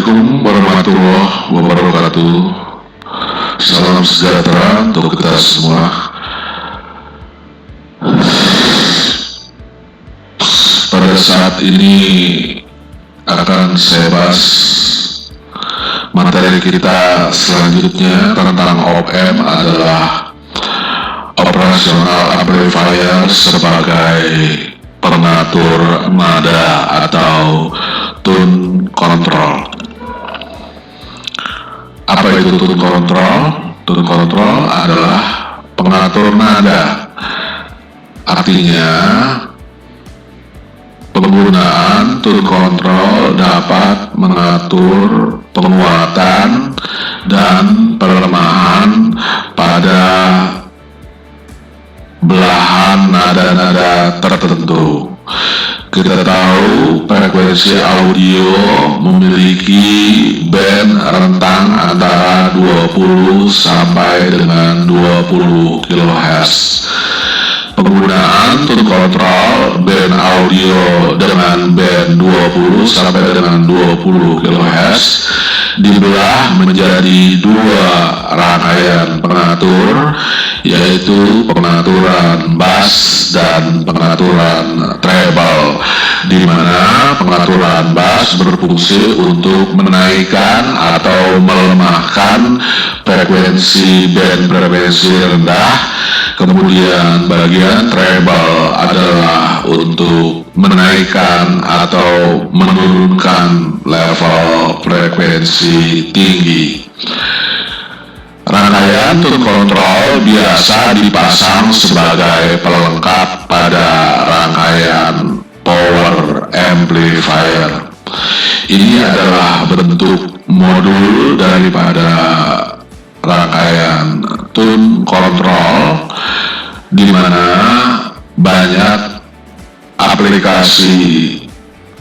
Assalamualaikum warahmatullahi wabarakatuh. Salam sejahtera untuk kita semua. Pada saat ini akan saya bahas materi kita selanjutnya tentang OPM adalah operasional amplifier sebagai pengatur nada atau tune control. Apa itu tune control? Tune control adalah pengatur nada. Artinya penggunaan tune control dapat mengatur penguatan dan pelemahan pada belahan nada-nada tertentu. Kita tahu frekuensi audio memiliki band rentang antara 20 sampai dengan 20 kHz. Penggunaan tune control band audio dengan band 20 sampai dengan 20 kHz dibelah menjadi dua rangkaian pengatur, yaitu pengaturan bass dan pengaturan treble, di mana pengaturan bass berfungsi untuk menaikkan atau melemahkan frekuensi band frekuensi rendah, kemudian bagian treble adalah untuk menaikkan atau menurunkan level frekuensi tinggi. Rangkaian tune control biasa dipasang sebagai pelengkap pada rangkaian power amplifier. Ini adalah bentuk modul daripada rangkaian tune control, di mana banyak aplikasi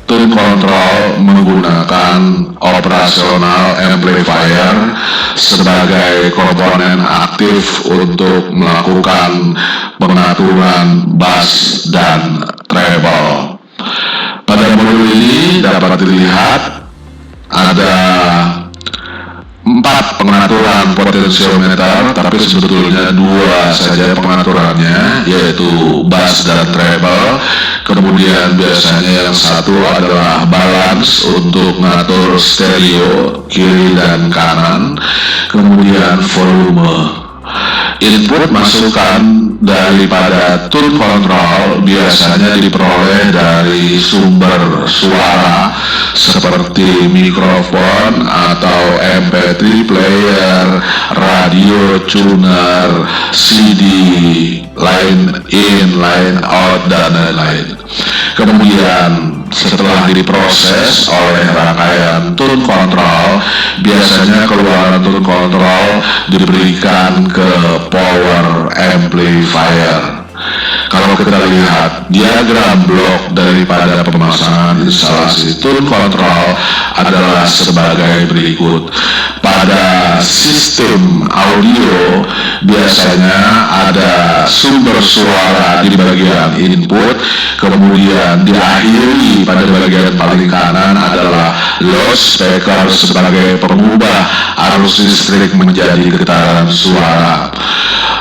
tune control menggunakan operasional amplifier sebagai komponen aktif untuk melakukan pengaturan bass dan treble. Pada modul ini dapat dilihat ada 4 pengaturan potensiometer, tapi sebetulnya 2 saja pengaturannya, yaitu bass dan treble. Kemudian biasanya yang satu adalah balance untuk mengatur stereo kiri dan kanan. Kemudian volume. Input masukan daripada tune control biasanya diperoleh dari sumber suara seperti mikrofon atau MP3 player, radio tuner, CD, line in, line out, dan lain-lain. Kemudian setelah diproses oleh rangkaian tune control, biasanya keluaran tune control diberikan ke power amplifier. Kalau kita lihat diagram blok daripada pemasangan instalasi tune control adalah sebagai berikut. Pada sistem audio biasanya ada sumber suara di bagian input, kemudian diakhiri pada bagian paling kanan adalah loudspeaker sebagai pengubah arus listrik menjadi getaran suara.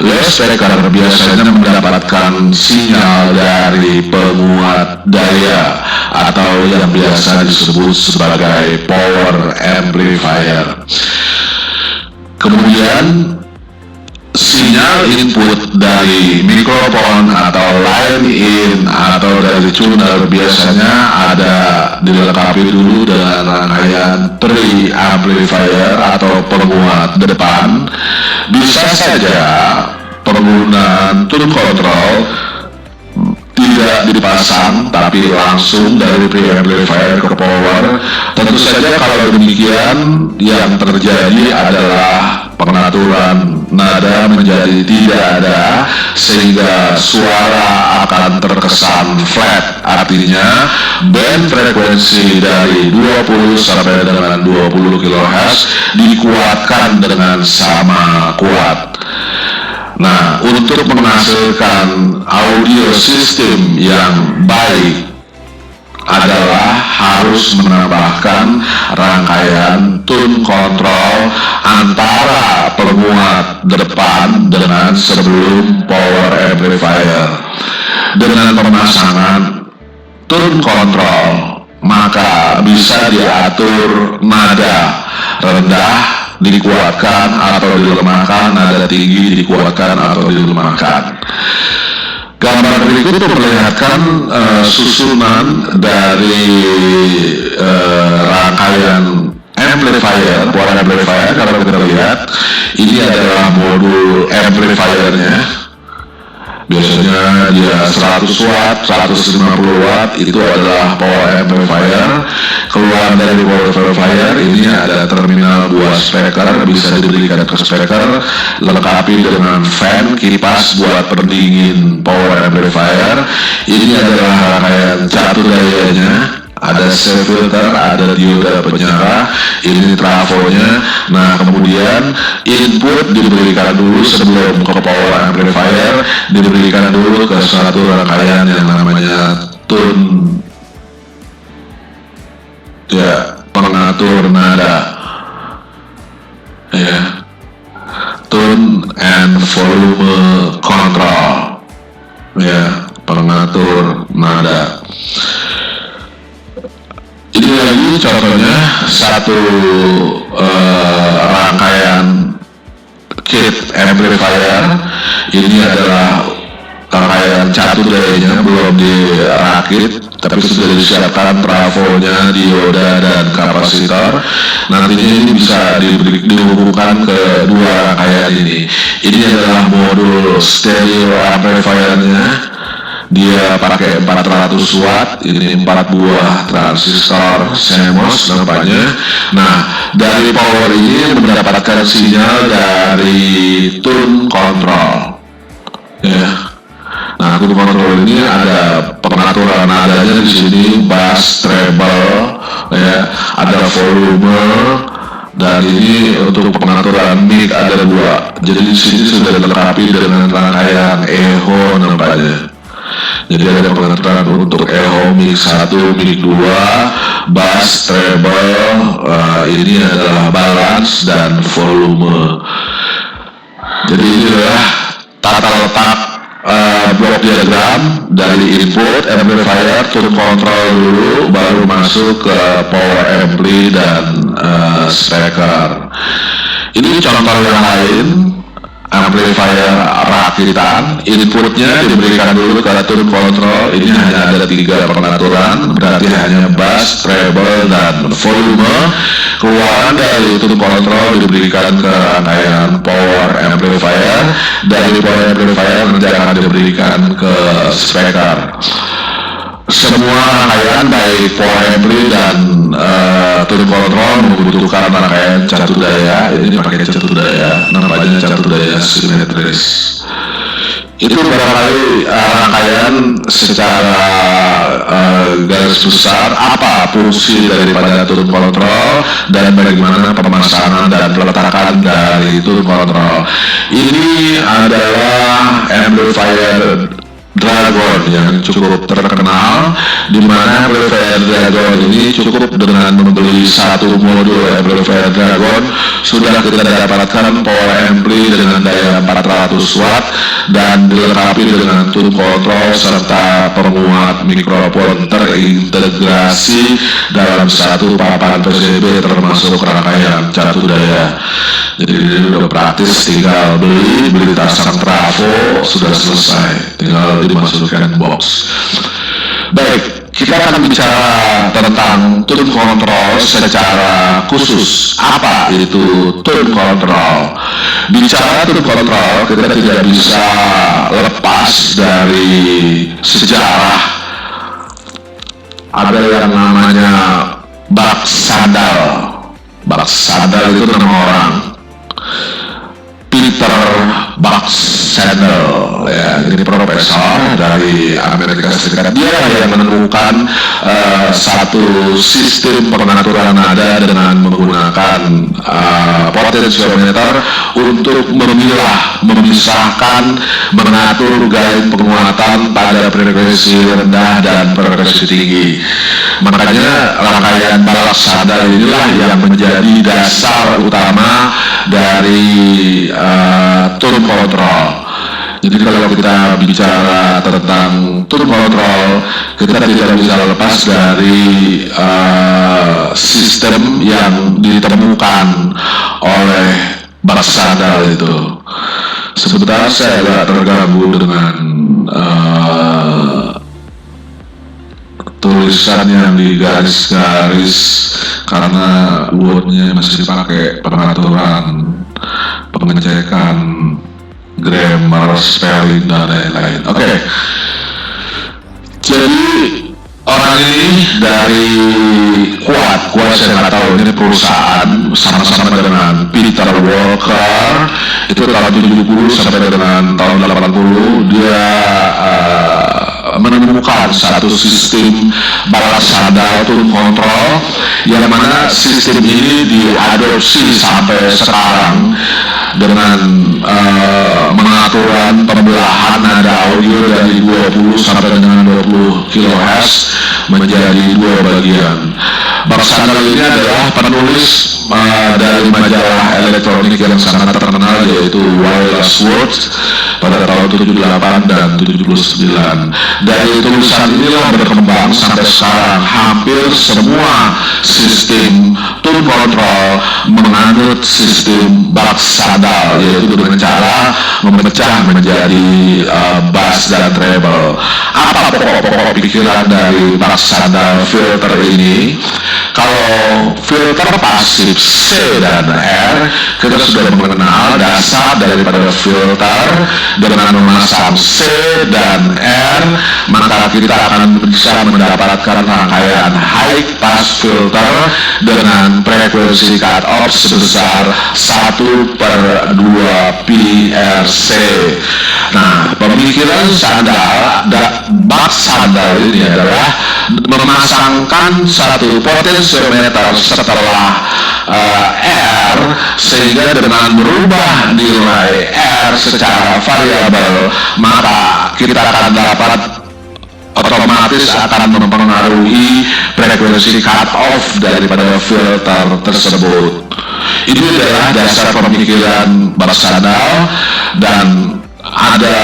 Loudspeaker biasanya mendapatkan sinyal dari penguat daya atau yang biasa disebut sebagai power amplifier. Kemudian sinyal input dari mikrofon atau line in atau dari tuner biasanya ada dilengkapi dulu dengan rangkaian pre-amplifier atau penguat depan. Bisa saja penggunaan tune control tidak dipasang tapi langsung dari pre-amplifier ke power. Tentu saja kalau demikian yang terjadi adalah pengaturan nada menjadi tidak ada, sehingga suara akan terkesan flat. Artinya band frekuensi dari 20 sampai dengan 20 kHz dikuatkan dengan sama kuat. Nah, untuk menghasilkan audio sistem yang baik, adalah harus menambahkan rangkaian tune control antara penguat depan dengan sebelum power amplifier. Dengan pemasangan tune control, maka bisa diatur nada rendah dikuatkan atau dilemahkan, nada tinggi dikuatkan atau dilemahkan. Gambar berikut memperlihatkan susunan dari rangkaian amplifier, power amplifier. Kalau kita lihat, ini adalah modul amplifiernya. Biasanya dia 100 watt, 150 watt, itu adalah power amplifier. Keluar dari power amplifier ini ada terminal buah speaker, bisa diberikan ke speaker, lengkapi dengan fan, kipas buat pendingin power amplifier. Ini adalah rangkaian catur dayanya. Ada safe filter, ada dioda penyara, ini trafonya. Nah, kemudian input diberikan dulu sebelum ke power amplifier, diberikan dulu ke satu rangkaian yang namanya tune, ya, pengatur nada, ya, tune and volume control, ya, pengatur nada. Ini lagi contohnya satu rangkaian kit amplifier. Ini adalah rangkaian catur dayanya, belum dirakit, tapi sudah disiapkan trafonya, dioda dan kapasitor. Nantinya ini bisa dihubungkan ke dua rangkaian ini. Ini adalah modul stereo amplifiernya. Dia pakai 400 watt, ini 4 buah transistor CMOS nampaknya. Nah, dari power ini mendapatkan sinyal dari tune control, ya. Nah, tune control ini ada pengaturan nadanya di sini, bass, treble, ya, ada volume, dan ini untuk pengaturan mic ada 2. Jadi di sini sudah dilengkapi dengan rangkaian echo nampaknya. Jadi ada pengaturan untuk echo mic 1, mic 2, bass, treble, ini adalah balance dan volume. Jadi ini adalah tata letak blok diagram dari input amplifier, tune control dulu, baru masuk ke power ampli dan speaker. Ini contoh yang lain. Amplifier rakitan, inputnya diberikan dulu ke tune control. Ini hanya ada 3 pengaturan, berarti hanya bass, treble, dan volume. Keluaran dari tune control diberikan ke rangkaian power amplifier. Dari power amplifier nanti akan diberikan ke speaker. Semua rangkaian baik power ampli dan tune control membutuhkan rangkaian catur daya. Ini pakai catur daya, nampaknya catur daya simetris. Itu barangkali rangkaian secara garis besar apa fungsi daripada tune control dan bagaimana pemasangan dan peletakan dari tune control. Ini adalah amplifier Dragon yang cukup terkenal, di mana amplifier Dragon ini cukup dengan membeli satu modul amplifier Dragon sudah kita dapatkan power ampli dengan daya 400 watt dan dilengkapi dengan tune control serta penguat mikrofon terintegrasi dalam satu papan PCB termasuk rangkaian catur daya. Jadi ini udah praktis, tinggal beli pasang trafo, sudah selesai, tinggal dimasukkan box. Baik, kita akan bicara tentang tune control secara khusus. Apa itu tune control? Bicara tune control, kita tidak bisa lepas dari sejarah. Ada yang namanya Buck Sandal. Buck Sandal itu nama orang. Peter Buck Sandal, ya, ini profesor dari Amerika Serikat. Dia yang menemukan satu sistem pengaturan nada dengan menggunakan potensiometer untuk memisahkan, mengatur gaya penguatan pada frekuensi rendah dan frekuensi tinggi. Makanya rangkaian balok sadar inilah yang menjadi dasar utama dari tone control. Jadi kalau kita bicara tentang tone control, kita tidak bisa lepas dari sistem yang ditemukan oleh Barak Sadal itu. Sebentar saya agak terganggu dengan tulisan yang digaris-garis karena wordnya masih dipakai pengaturan, pengecekan grammar, spelling dan lain-lain. Oke. Jadi orang ini dari Kuat saya nggak tahu, ini perusahaan sama-sama dengan Peter Walker, itu tahun 70 sampai dengan tahun 80 dia menemukan satu sistem balas sadar tone control yang mana sistem ini diadopsi sampai sekarang dengan pengaturan pembelahan nada audio dari 20 sampai dengan 20 kHz menjadi 2 bagian. Barak Sadal ini adalah penulis dari majalah elektronik yang sangat terkenal yaitu Wireless World pada tahun 78 dan 79. Dari tulisan inilah berkembang sampai sekarang hampir semua sistem tone control menganut sistem Barak Sadal, yaitu dengan cara memecah menjadi bass dan treble. Apa pokok-pokok pikiran dari Barak Sadal filter ini? Kalau filter pasif C dan R, kita sudah mengenal dasar daripada filter. Dengan memasang C dan R, maka kita akan bisa mendapatkan rangkaian high pass filter dengan frekuensi cut off sebesar 1/2 PRC. Nah, pemikiran Barak Sadal ini adalah memasangkan satu potensiometer setelah R, sehingga dengan merubah nilai R secara variabel maka kita akan dapat otomatis akan mempengaruhi frekuensi cut off daripada filter tersebut. Ini adalah dasar pemikiran Barak Sadal dan ada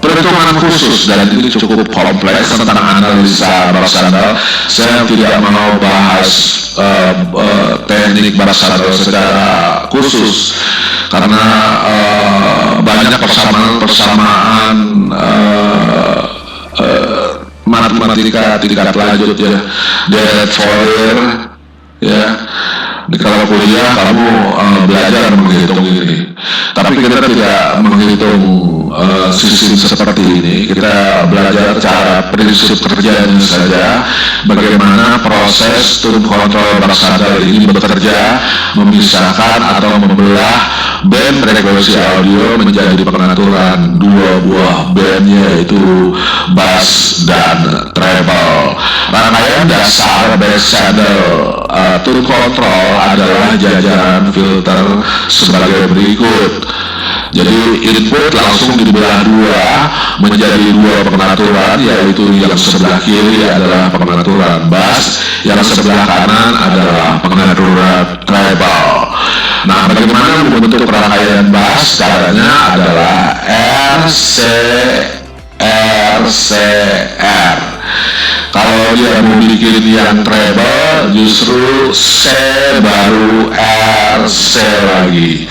perhitungan khusus dan ini cukup kompleks tentang analisa Barak Sadal. Saya tidak mau bahas teknik Barak Sadal secara khusus karena banyak persamaan matematika tingkat lanjut ya, Deret Fourier ya. Kalau kuliah kamu belajar menghitung ini, tapi kita tidak menghitung sistem seperti ini. Kita belajar cara prinsip kerjanya saja, bagaimana proses tone control Barak Sadal ini bekerja, memisahkan atau membelah band frekuensi audio menjadi pengaturan 2 buah band, yaitu bass dan treble. Rangkaian dasar bass channel tone control adalah jajaran filter sebagai berikut. Jadi input langsung dibelah 2 menjadi 2 pengaturan, yaitu yang sebelah kiri adalah pengaturan bass, yang sebelah kanan adalah pengaturan treble. Nah, bagaimana membentuk rangkaian bass? Caranya adalah R. Kalau dia mau bikin yang treble, justru C baru R, C lagi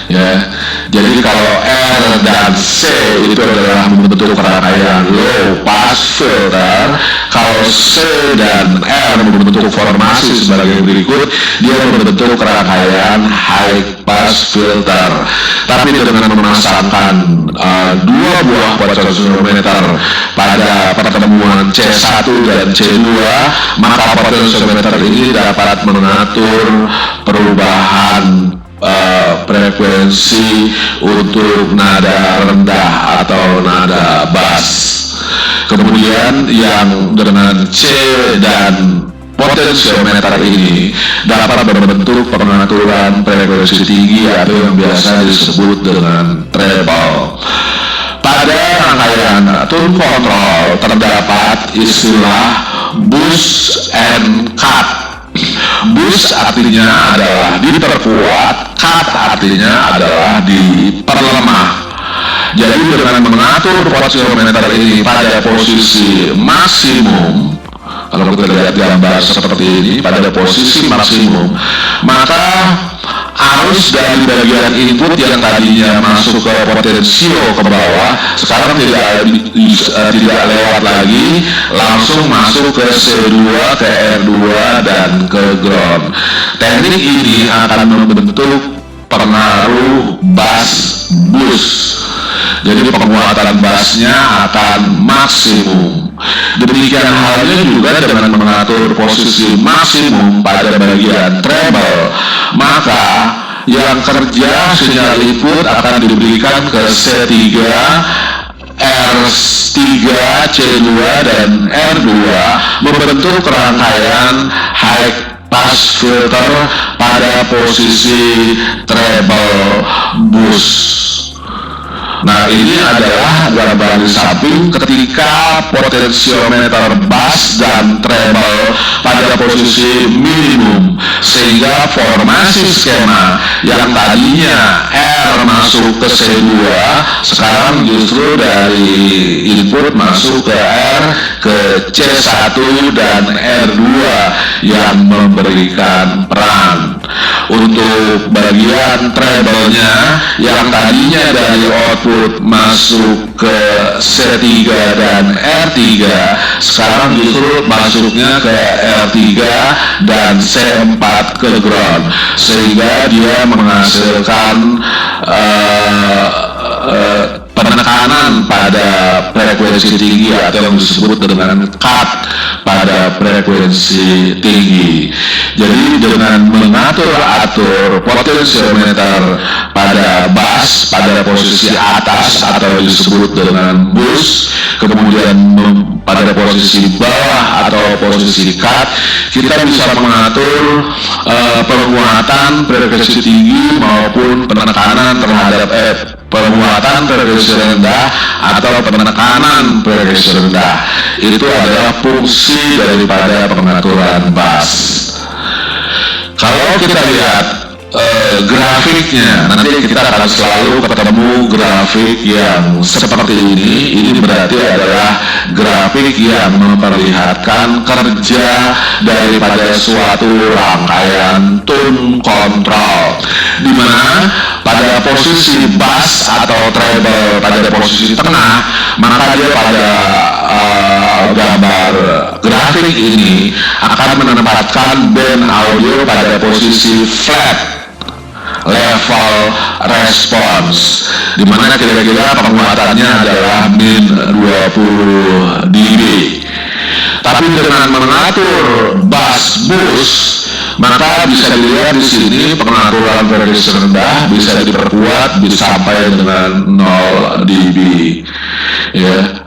ya. Jadi kalau R dan C itu adalah membentuk rangkaian low pass filter, kalau C dan R membentuk formasi sebagai berikut, dia membentuk rangkaian high pass filter. Tapi dengan memasangkan 2 buah potensiometer pada pertemuan C1 dan C2, maka potensiometer ini dapat mengatur perubahan frekuensi untuk nada rendah atau nada bass. Kemudian yang dengan C dan potensiometer ini dapat berbentuk pengaturan frekuensi tinggi atau yang biasa disebut dengan treble. Pada rangkaian tune control terdapat istilah boost and cut. Boost artinya adalah diperkuat, cut artinya adalah diperlemah. Jadi dengan mengatur potensiometer ini pada posisi maksimum, kalau kita lihat gambar seperti ini pada posisi maksimum, maka arus dari bagian input yang tadinya masuk ke potensio ke bawah sekarang tidak lewat lagi, langsung masuk ke C2, ke R2 dan ke ground. Teknik ini akan membentuk pengaruh bass boost. Jadi penguatan bassnya akan maksimum. Demikian halnya juga dengan mengatur posisi maksimum pada bagian treble, maka yang kerja sinyal input akan diberikan ke C3, R3, C2 dan R2 membentuk rangkaian high pass filter pada posisi treble boost. Nah, ini adalah gambar di samping ketika potensiometer bass dan treble pada posisi minimum, sehingga formasi skema yang tadinya R masuk ke C2 sekarang justru dari input masuk ke R ke C1 dan R2 yang memberikan peran. Untuk bagian treble-nya yang tadinya dari output masuk ke C3 dan R3 sekarang justru masuknya ke R3 dan C4 ke ground, sehingga dia menghasilkan penekanan pada frekuensi tinggi atau yang disebut dengan cut pada frekuensi tinggi. Jadi dengan mengatur potensiometer pada bass pada posisi atas atau disebut dengan boost, kemudian pada posisi bawah atau posisi cut, kita bisa mengatur penguatan frekuensi tinggi maupun penekanan terhadap penguatan frekuensi rendah atau penekanan frekuensi rendah. Itu adalah fungsi daripada pengaturan bass. Kalau kita lihat grafiknya, nanti kita akan selalu ketemu grafik yang seperti ini. Ini berarti adalah grafik yang memperlihatkan kerja daripada suatu rangkaian tune control, di mana pada posisi bass atau treble pada posisi tengah, maka dia pada gambar grafik ini akan menempatkan band audio pada posisi flat level response, di mana kira-kira penguatannya adalah min 20 dB. Tapi dengan mengatur bass boost, maka bisa dilihat di sini pengaturan frekuensi rendah bisa diperkuat bisa sampai dengan 0 dB. Ya,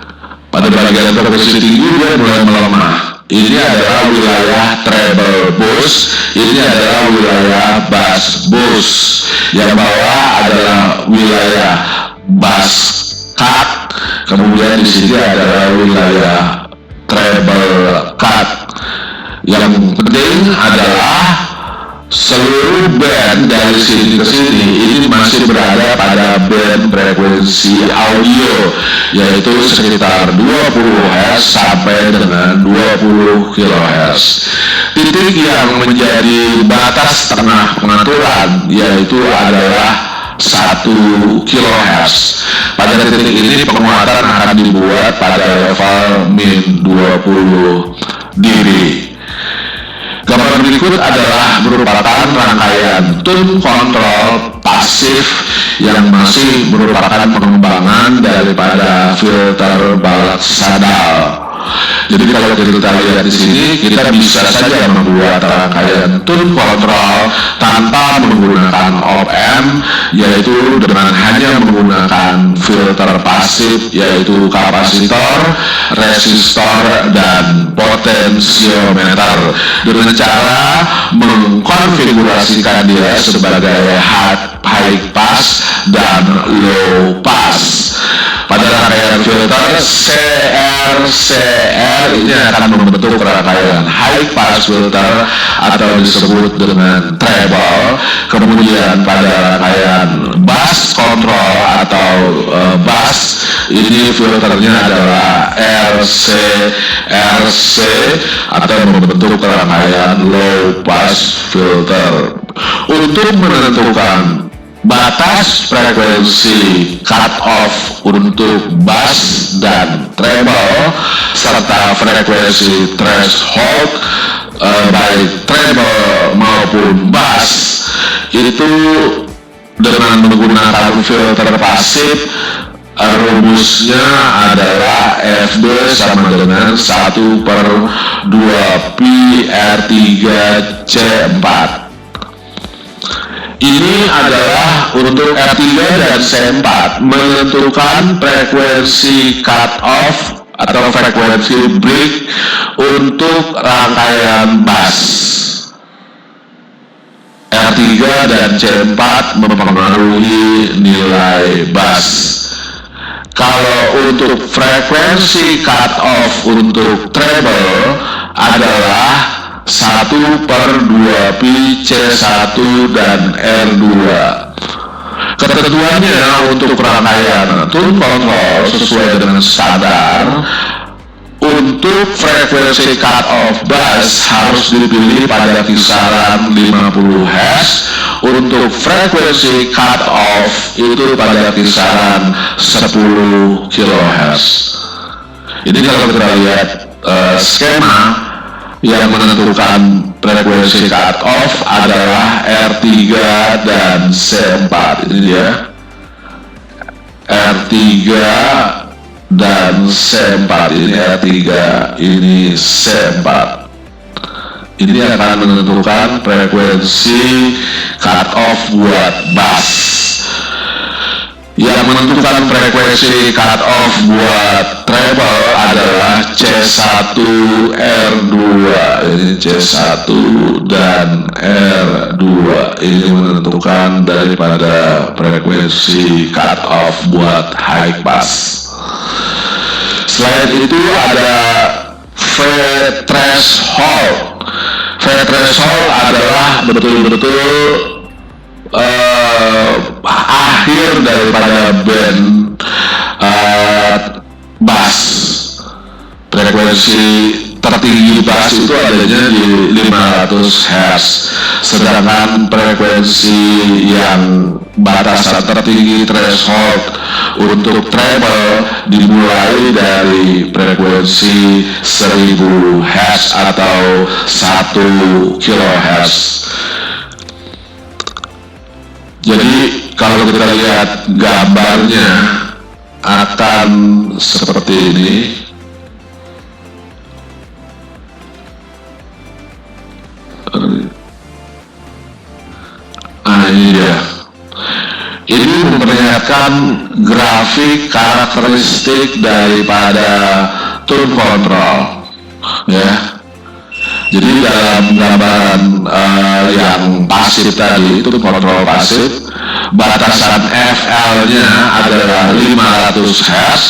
pada bagian frekuensi tinggi dia mulai melemah. Ini adalah wilayah treble boost, ini adalah wilayah bass boost. Yang bawah adalah wilayah bass cut, kemudian di sini adalah wilayah treble cut. Yang penting adalah seluruh band dari sini ke sini ini masih berada pada band frekuensi audio, yaitu sekitar 20 Hz sampai dengan 20 kHz. Titik yang menjadi batas tengah pengaturan yaitu adalah 1 kHz. Pada titik ini penguatan akan dibuat pada level min 20 dB. Gambar berikut adalah merupakan rangkaian tune control pasif yang masih merupakan pengembangan daripada filter balok sadal. Jadi kalau kita lihat di sini, kita bisa saja membuat rangkaian tune control tanpa menggunakan op-amp, yaitu dengan hanya menggunakan filter pasif, yaitu kapasitor, resistor, dan potensiometer, dengan cara mengkonfigurasikan dia sebagai high pass dan low pass. Pada rangkaian filter CR ini akan membentuk rangkaian high pass filter atau disebut dengan treble. Kemudian pada rangkaian bass control atau bass, ini filternya adalah RC atau membentuk rangkaian low pass filter. Untuk menentukan batas frekuensi cut off untuk bass dan treble serta frekuensi threshold baik treble maupun bass itu dengan menggunakan filter pasif, rumusnya adalah FB sama dengan 1/2 pi R3C4. Ini adalah untuk R3 dan C4 menentukan frekuensi cut off atau frekuensi break untuk rangkaian bass. R3 dan C4 mempengaruhi nilai bass. Kalau untuk frekuensi cut off untuk treble adalah 1/2 pi C1 dan R2. Ketentuannya untuk rangkaian tune control sesuai dengan standar. Untuk frekuensi cut off bass harus dipilih pada kisaran 50 Hz. Untuk frekuensi cut off itu pada kisaran 10 kHz. Ini kalau kita lihat skema yang menentukan frekuensi cut off adalah R3 dan C4. Ini dia R3 dan C4. Ini R3, ini C4. Ini akan menentukan frekuensi cut off buat bass. Yang menentukan frekuensi cut off buat treble adalah C1 R2. Ini C1 dan R2. Ini menentukan daripada frekuensi cut off buat high pass. Selain itu ada V threshold. V threshold adalah betul-betul akhir daripada band bass. Frekuensi tertinggi bass itu adanya di 500 Hz, sedangkan frekuensi yang batasan tertinggi threshold untuk treble dimulai dari frekuensi 1000 Hz atau 1 kHz. Jadi kalau kita lihat gambarnya akan seperti ini. Ini dia. Ini memperlihatkan grafik karakteristik daripada tune control, ya. Jadi dalam gambaran yang pasif tadi, itu kontrol pasif, batasan FL-nya adalah 500 Hz,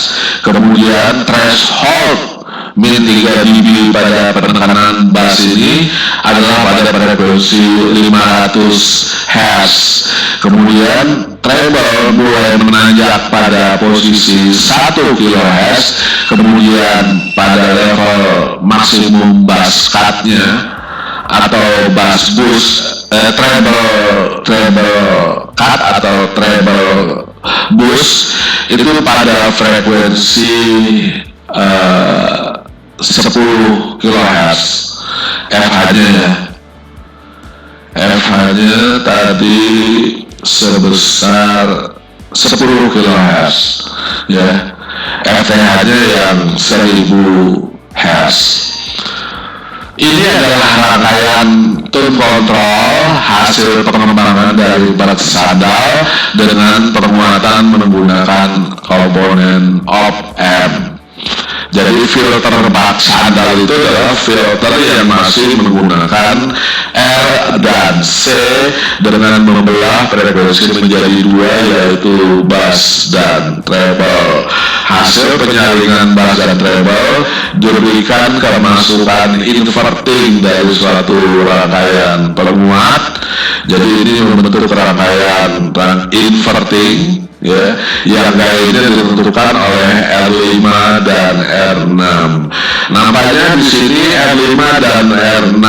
kemudian threshold min 3 dB pada penekanan bass ini adalah pada frekuensi 500 Hz. Kemudian treble mulai menanjak pada posisi 1 kHz, kemudian pada level maksimum bass cut-nya atau bass boost, treble cut atau treble boost itu pada frekuensi 10 kHz. FH-nya tadi sebesar 10 kHz, ya. FTH-nya yang 1000 Hz. Ini adalah rangkaian tone control hasil pengembangan dari barat sandal dengan penguatan menggunakan komponen op-amp. Jadi filter bak sandal itu adalah filter yang masih menggunakan R dan C dengan membelah frekuensi menjadi dua, yaitu bass dan treble. Hasil penyaringan bass dan treble diberikan kemasukan inverting dari suatu rangkaian penguat. Jadi ini membentuk rangkaian inverting, ya, yang gainnya ditentukan oleh R5 dan R6. Nampaknya di sini R5 dan R6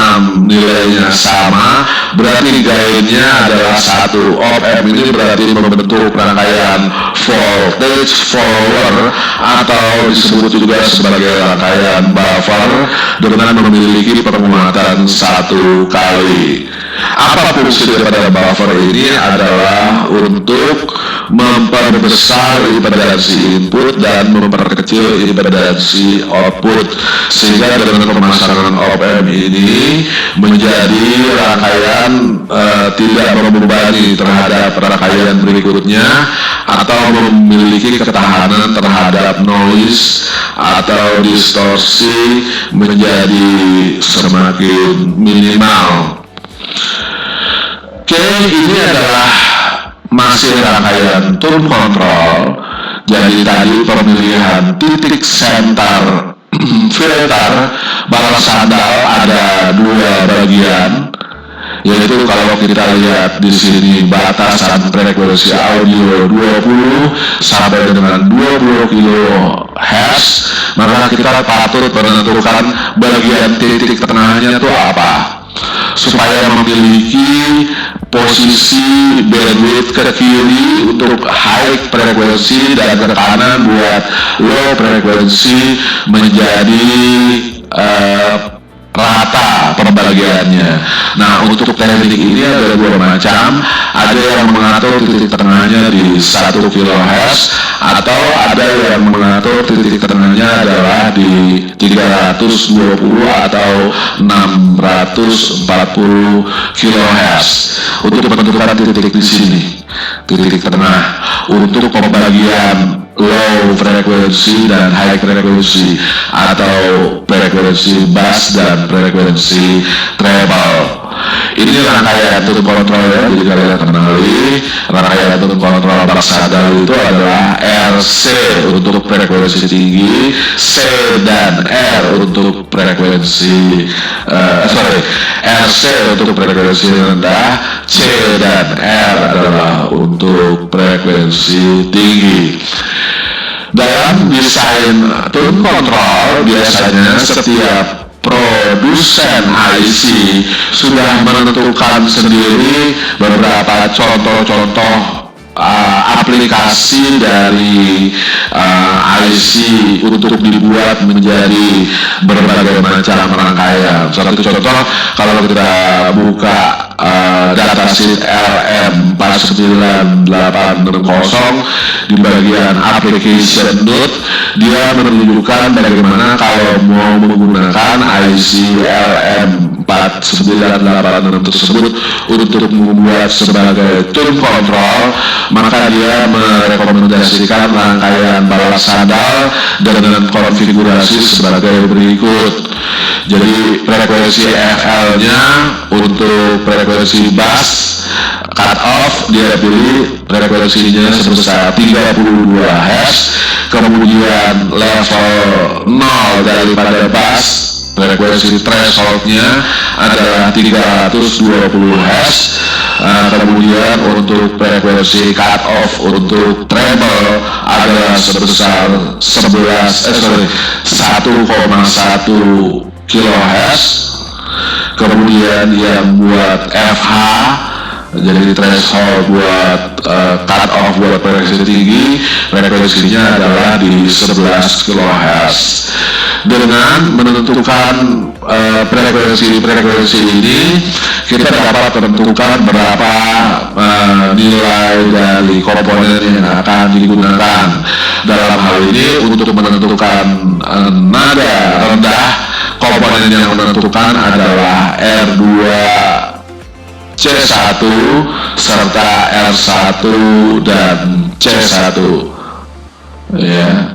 nilainya sama, berarti gainnya adalah satu. Op-amp ini berarti membentuk rangkaian voltage follower atau disebut juga sebagai rangkaian buffer dengan memiliki penguatan satu kali. Apa fungsi daripada buffer ini adalah untuk memperbesar impedansi input dan memperkecil impedansi output, sehingga dengan pemasangan op-amp ini menjadi rangkaian tidak membebani terhadap rangkaian berikutnya atau memiliki ketahanan terhadap noise atau distorsi menjadi semakin minimal. Oke, ini adalah masih rangkaian tone control. Jadi tadi pemilihan titik center filter balas sandal ada dua bagian, yaitu kalau kita lihat di sini batasan frekuensi audio 20 sampai dengan 20 kHz, maka kita patut menentukan bagian titik tengahnya itu apa, supaya memiliki posisi bandwidth ke kiri untuk high frekuensi dan ke kanan buat low frekuensi menjadi rata pembagiannya. Nah, untuk teknik ini ada dua macam. Ada yang mengatur titik tengahnya di 1 kHz atau ada yang mengatur titik tengahnya adalah di 320 atau 640 kHz. Untuk menentukan titik di sini, titik tengah untuk pembagian low frekuensi dan high frekuensi atau frekuensi bass dan frekuensi treble. Ini rangkaian tone control ya, jadi kalian kenali rangkaian tone control bass sandal itu adalah RC untuk frekuensi tinggi, C dan R untuk frekuensi RC untuk frekuensi rendah, C dan R adalah untuk frekuensi tinggi. Dalam desain tone control biasanya setiap produsen IC sudah menentukan sendiri beberapa contoh-contoh aplikasi dari IC untuk dibuat menjadi berbagai macam rangkaian. Satu contoh, kalau kita buka datasheet LM49860 di bagian application note, dia menunjukkan bagaimana kalau mau menggunakan IC LM49860 tersebut untuk membuat sebagai tone control, maka dia merekomendasikan rangkaian balas sandal dengan konfigurasi sebagai berikut. Jadi frekuensi FL-nya untuk frekuensi bass cut off dia pilih frekuensinya sebesar 32 Hz, kemudian level 0 daripada bass frekuensi thresholdnya adalah 320 Hz. Kemudian untuk frekuensi cut off untuk treble adalah sebesar 1,1 kHz. Kemudian yang buat FH, jadi threshold buat cut off buat frekuensi tinggi, frekuensinya adalah di 11 kHz. Dengan menentukan frekuensi ini, kita dapat menentukan berapa nilai dari komponen yang akan digunakan. Dalam hal ini untuk menentukan nada rendah, komponen yang menentukan adalah R2 C1 serta R1 dan C1, ya,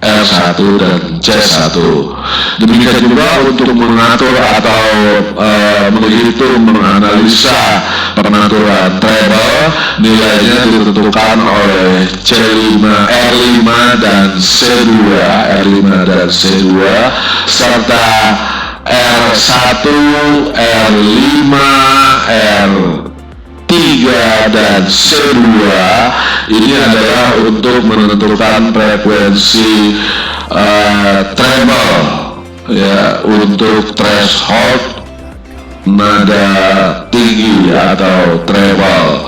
R1 dan C1. Demikian juga untuk mengatur atau menghitung, menganalisa pengaturan treble, nilainya ditentukan oleh C5, R5 dan C2, R5 dan C2 serta R1, R5, R3 dan C2. Ini adalah untuk menentukan frekuensi treble, ya, untuk threshold nada tinggi atau treble.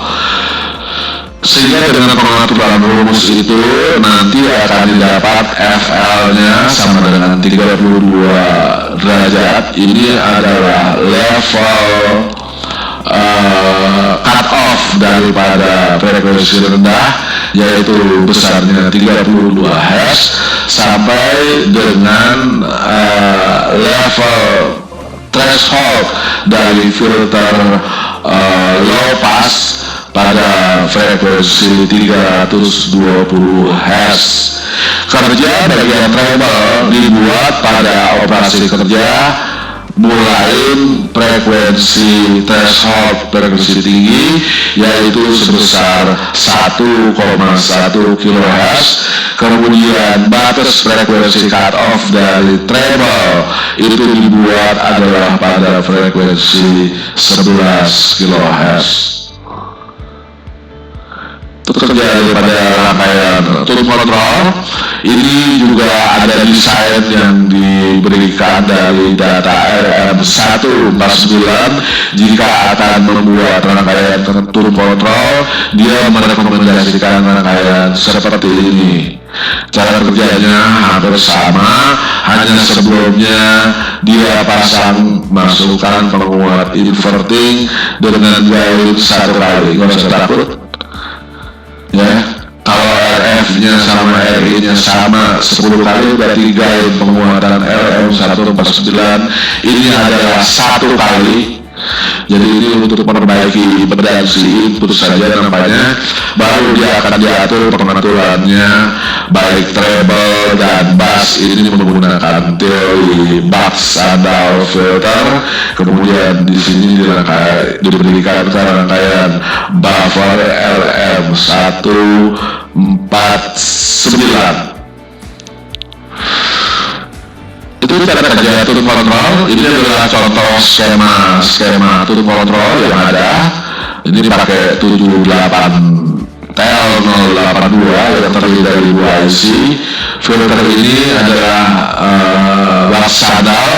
Sehingga dengan pengaturan rumus itu nanti akan didapat FL-nya sama dengan 32 derajat. Ini adalah level cut off daripada frekuensi rendah, yaitu besarnya 32 Hz, sampai dengan level threshold dari filter low pass pada frekuensi 320 Hz. Kerja bagian treble dibuat pada operasi kerja mulai frekuensi threshold frekuensi tinggi, yaitu sebesar 1,1 kHz. Kemudian batas frekuensi cut off dari treble itu dibuat adalah pada frekuensi 11 kHz. Kerja daripada rangkaian turun kontrol ini juga ada desain yang diberikan dari data RM149. Jika akan membuat rangkaian turun kontrol, dia merekomendasikan rangkaian seperti ini. Cara kerjanya hampir sama, hanya sebelumnya dia masukkan penguat inverting dengan gain 1 kali. Nggak usah takut, ya. Kalau RF-nya sama RI-nya sama 10 kali, berarti gain penguatan LM149 ini adalah 1 kali. Jadi ini untuk memperbaiki impedansi input saja nampaknya. Baru dia akan diatur pengaturannya, baik treble dan bass ini menggunakan teori Bach-Sandow filter. Kemudian di sini diberikan rangkaian buffer LM149. Itu cara kerja turun kontrol. Ini adalah contoh skema turun kontrol yang ada. Ini pakai 78 TL082 yang terdiri dari 2 IC. Filter ini adalah Bach-Sandow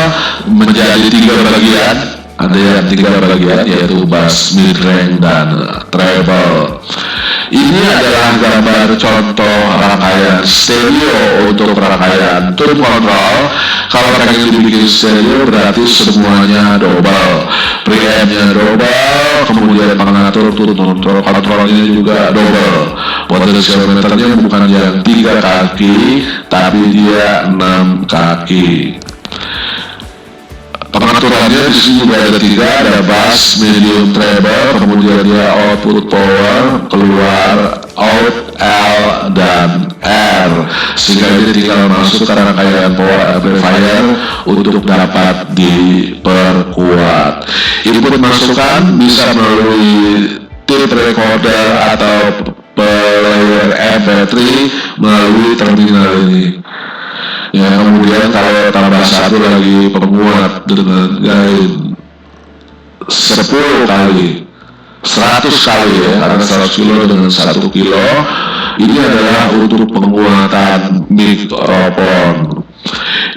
menjadi 3 bagian. Ada yang 3 bagian, yaitu bass, mid range dan treble. Ini adalah gambar contoh rangkaian stereo untuk rangkaian turun kontrol. Kalau pengen dibikin stereo berarti semuanya double, preamp-nya double, kemudian pengatur turun kontrolnya juga double. Potensiometernya bukan yang 3 kaki, tapi dia 6 kaki. Pengaturannya di sini juga ada 3, ada bass, medium, treble, kemudian dia output power keluar out L dan R, sehingga dia tinggal masuk ke rangkaian power amplifier untuk dapat diperkuat. Input masukan bisa melalui tape recorder atau player MP3 melalui terminal ini. Ya, kemudian kalau tambah 1 lagi penguat dengan gain 10 kali, 100 kali, ya, karena 100 kilo dengan 1 kilo. Ini adalah untuk penguatan mikrofon.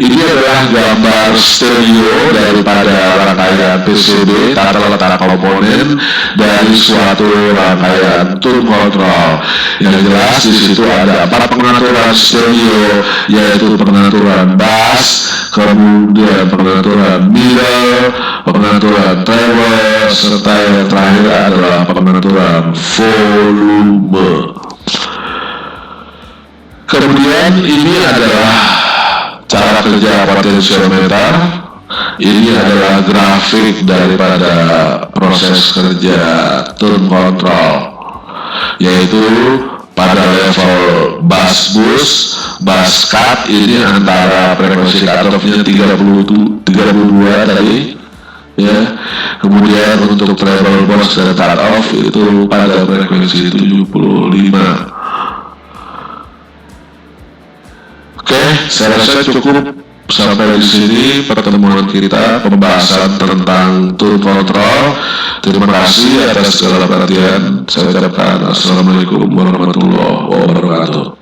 Ini adalah gambar stereo daripada rangkaian PCB, tata letak komponen dari suatu rangkaian turun kontrol. Yang jelas di situ ada 4 pengaturan stereo, yaitu pengaturan bass, kemudian pengaturan middle, pengaturan treble, serta yang terakhir adalah pengaturan volume. Kemudian ini adalah cara kerja potensiometer. Ini adalah grafik daripada proses kerja tone control, yaitu pada level bass boost, bass cut ini antara frekuensi cutoff-nya 32 tadi, ya. Kemudian untuk treble box dan cut off itu pada frekuensi 75. Oke, saya rasa cukup sampai di sini pertemuan kita, pembahasan tentang tone control. Terima kasih atas segala perhatian. Saya ucapkan assalamualaikum warahmatullahi wabarakatuh.